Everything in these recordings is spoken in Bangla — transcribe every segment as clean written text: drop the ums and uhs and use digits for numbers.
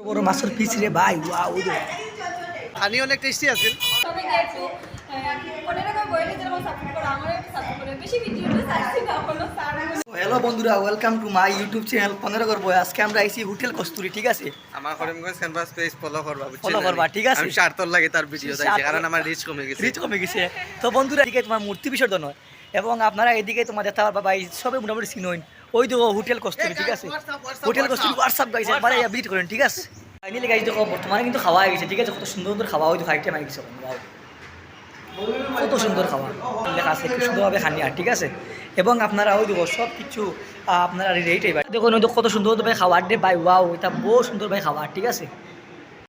বড় মাছের পিস রে ভাই, ওয়াও। খানি অনেক টেস্টি আছে। হ্যালো বন্ধুরা, welcome to my YouTube channel 15 করবো। আজকে আমরা আইছি হোটেল কস্তুরি, ঠিক আছে? আমার করিমগঞ্জ ক্যানভাস পেজ ফলো করবা, ঠিক আছে? আমি স্বার্থর লাগে তার ভিডিও চাইছি কারণ আমার রিচ কমে গেছে। তো বন্ধুরা, এদিকে তোমার মূর্তি বিসর্জন হয় এবং আপনারা এদিকে তোমার দেখতে পারবা ভাই, সবে মোটামুটি চিনোইন। ওই দেখো হোটেল কস্তুরি, ঠিক আছে? হোটেল কস্তুরি হোয়াটসঅ্যাপ গাইছে, একবারে ভিজিট করেন, ঠিক আছে? ফাইনালি গাইজ দেখো বর্তমানে কিন্তু খাওয়া হয়ে গেছে, ঠিক আছে? কত সুন্দর সুন্দর খাওয়া, ওই দেখো আইটেম আই গেছে, কত সুন্দর খাওয়া লেখা আছে, খুব সুন্দরভাবে খানি আর, ঠিক আছে? এবং আপনারা ওই দেখো সব কিছু আপনারা রেট এবার দেখুন, ওই কত সুন্দরভাবে খাওয়ার ডে ভাই, ওয়াও, এটা বহু সুন্দরভাবে খাওয়ার, ঠিক আছে?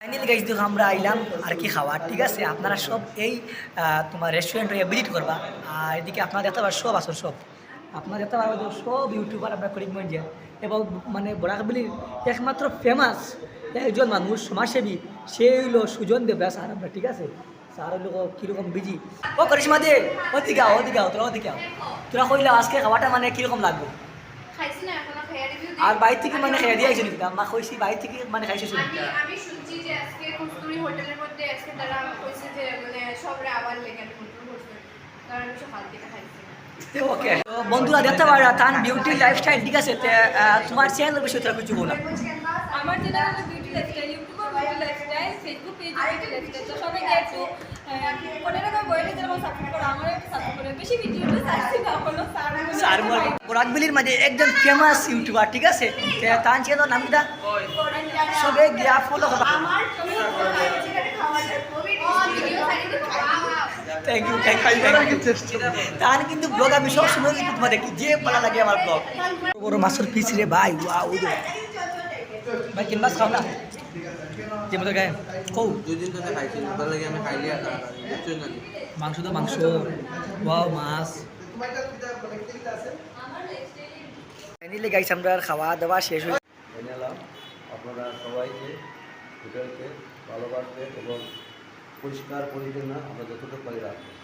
ফাইনালি গাইজ দেখো আমরা আইলাম আর কি খাওয়ার, ঠিক আছে? আপনারা সব এই তোমার রেস্টুরেন্টে ভিজিট করবা। আর এদিকে আপনারা দেখতে পারবেন সব আসল সব আপনারা দেখতে পারবেন, সব ইউটিউবার আপনার করিমগঞ্জের এবং মানে বরাকবিলির একমাত্র ফেমাস একজন মানুষ সমাজসেবী, সেই হলো সুজন দেবরা স্যার আমরা, ঠিক আছে? স্যার হলো কীরকম বিজি। ও করিশ্মা দে, তোরা কইলা আজকে খাওয়াটা মানে কীরকম লাগবে? আর বাইরে থেকে মানে খেয়ে দিয়ে আইসি নাকি? মা কইছি বাইরে থেকে মানে খাইছে শুনি। আমি শুনছি যে আজকে কস্তুরি হোটেলের মধ্যে আজকে তারা কইছে যে মানে সবরে আবার লেগে কন্ট্রোল করছে, কারণ আমি সব হালকা খাইছি। ওকে, তো বন্ধুরা দেখতে পারা তান বিউটি লাইফস্টাইল, ঠিক আছে? তোমার চ্যানেলের বিষয়ে তোরা কিছু বলো। আমার চ্যানেল হলো বিউটি লাইফস্টাইল, ইউটিউবে beauty lifestyle, Facebook page beauty lifestyle. তো সবাই একটু কোনে না বইলে যেরকম সাপোর্ট করো, আমারও একটু সাপোর্ট করো। বেশি ভিডিওটা চাইছি না, হলো স্যার বরাকবিলির মাঝে একজন ফেমাস ইউটিউবার, ঠিক আছে? তান চ্যানেলের নাম কিটা? সবে গিয়া ফলো করবা। আমার তুমি যেখানে খাওয়াটা খুবই ভিডিও সাইডে থ্যাংক ইউ। তার কিন্তু ব্লগ আমি সব সময় কিন্তু তোমার দেখি, যে ভালো লাগে আমার ব্লগ। বড় মাছের পিস রে ভাই, ওয়াও। ভাই কিনবাস খাও না যে মতো গায়ে কৌ 2 দিন ধরে খাইছি, ভালো লাগে আমি খাইলি আর মাংস তো মাংস, ওয়াও মাছ। ফাইনালি গাইস আমরা খাওয়া দাওয়া শেষ হয়ে জানালাম আপনারা সবাইকে হোটেলকে ভালোবাসবেন এবং পরিষ্কার পরিচ্ছন্ন আমরা যতটুকু পারি রাখবেন।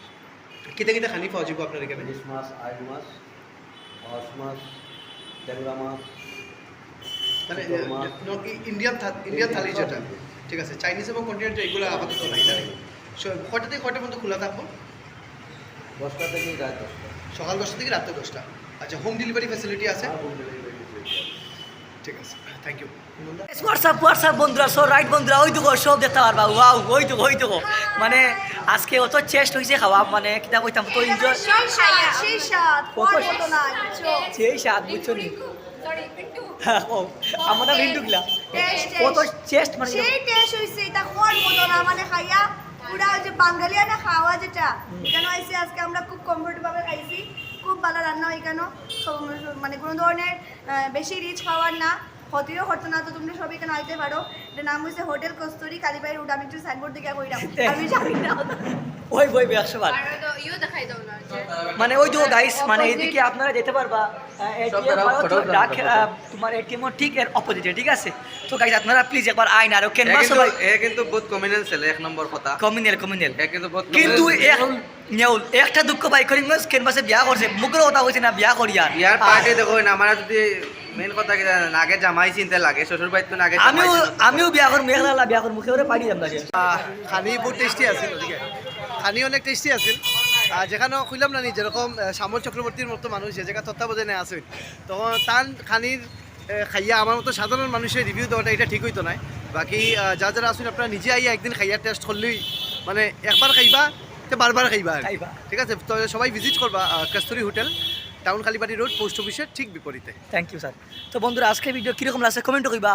কিতে কিতে খানি পাওয়া যাবে আপনার এখানে? ইলিশ মাছ, আইল মাছ, হাঁস মাছ, ট্যাংরা মাছ, মানে চিতল মাছ। ইন্ডিয়ান থালি যেটা, ঠিক আছে? চাইনিজ এবং কন্টিনেন্টাল এগুলো আপাতত নাই, তাই না? কটা থেকে কটা পর্যন্ত খোলা থাকবো? 10টা থেকে রাত 10টা, সকাল 10টা থেকে রাত্রে 10টা। আচ্ছা, হোম ডেলিভারি ফ্যাসিলিটি আছে? আর হোম ডেলিভারি ফেসিলিটি আছে। ঠিক আছে, থ্যাংক ইউ। হোয়াটসঅ্যাপ বন্ধুরা, সো রাইট বন্ধুরা, ওই দেখো সব দেখতে পারবা, ওয়াও, ওই দেখো মানে আজকে অত চেস্ট হয়েছে খাওয়া, মানে কিতা কইতাম তো এনজয়, সেই স্বাদ বুঝছো নি? আমরা ভিন্ডু গিলা কত চেস্ট, মানে সেই টেস্ট হইছে, এটা কোন মতো না মানে খাইয়া পুরা ওই যে বাঙালিয়ানা খাওয়া যেটা কেন আইছে আজকে আমরা খুব কমফোর্টেবল খাইছি, খুব ভালো রান্না হয় কেন, মানে কোনো ধরনের বেশি রিচ খাওয়ার না, হতেও হতো না। তো তোমরা সবাই এখানে আইতে পারো। এটার নাম হচ্ছে হোটেল কস্তুরি, কালীবাড়ি রোড। আমি একটু সাইনবোর্ড দিকে কইরাম, আমি জানি না ওই 100 বার আর তো ইও দেখাই দাও না যে মানে ওই দেখো গাইস, মানে এইদিকে আপনারা যেতে পারবা তোমার এটিএম ঠিক এর অপোজিটে, ঠিক আছে? তো গাইস আপনারা প্লিজ একবার আইন আর ক্যানভাস সবাই কিন্তু বহুত কমিউনাল ছেলে, এক নম্বর কথা কমিউনাল কিন্তু বহুত কিন্তু এখন নেউল একটা দুঃখ পাই করিমগঞ্জ ক্যানভাসে বিয়া করছে, মুখের কথা হয়েছে না বিয়া করিয়া ইয়ার পার্টি দেখো না। আমার যদি মেন কথা কি জানেন, আগে জামাই চিনতে লাগে, শ্বশুর বাড়িতে তো আগে আমিও বিয়া করবো, মেঘলা বিয়া করবো, মুখে ওরে পাড়ি যাম না। খানি বহুত টেস্টি আছিল, ওদিকে খানি অনেক টেস্টি আছিল। যেখানে খুললাম না নি, যেরকম শ্যামল চক্রবর্তীর মতো মানুষ যে জায়গা তত্ত্বাবধানে আছে, তখন তান খানির খাইয়া আমার মতো সাধারণ মানুষের রিভিউ দেওয়াটা এটা ঠিক হইতো না। বাকি যারা আসুন আপনারা নিজে আইয়া একদিন খাইয়া টেস্ট করলেই মানে একবার খাইবা তো বারবার খাইবা, ঠিক আছে? তো সবাই ভিজিট করবা Kasturi hotel, town Kalibari road, post অফিসের ঠিক বিপরীতে। Thank you sir. তো বন্ধুরা আজকে ভিডিও কীরকম লাগছে কমেন্ট করবা,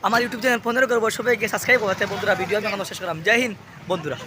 আমার ইউটিউব চ্যানেল 15 করবো, সবাইকে সাবস্ক্রাইব করতে। বন্ধুরা ভিডিও আমি এখন শেষ করলাম। জয় হিন্দ বন্ধুরা।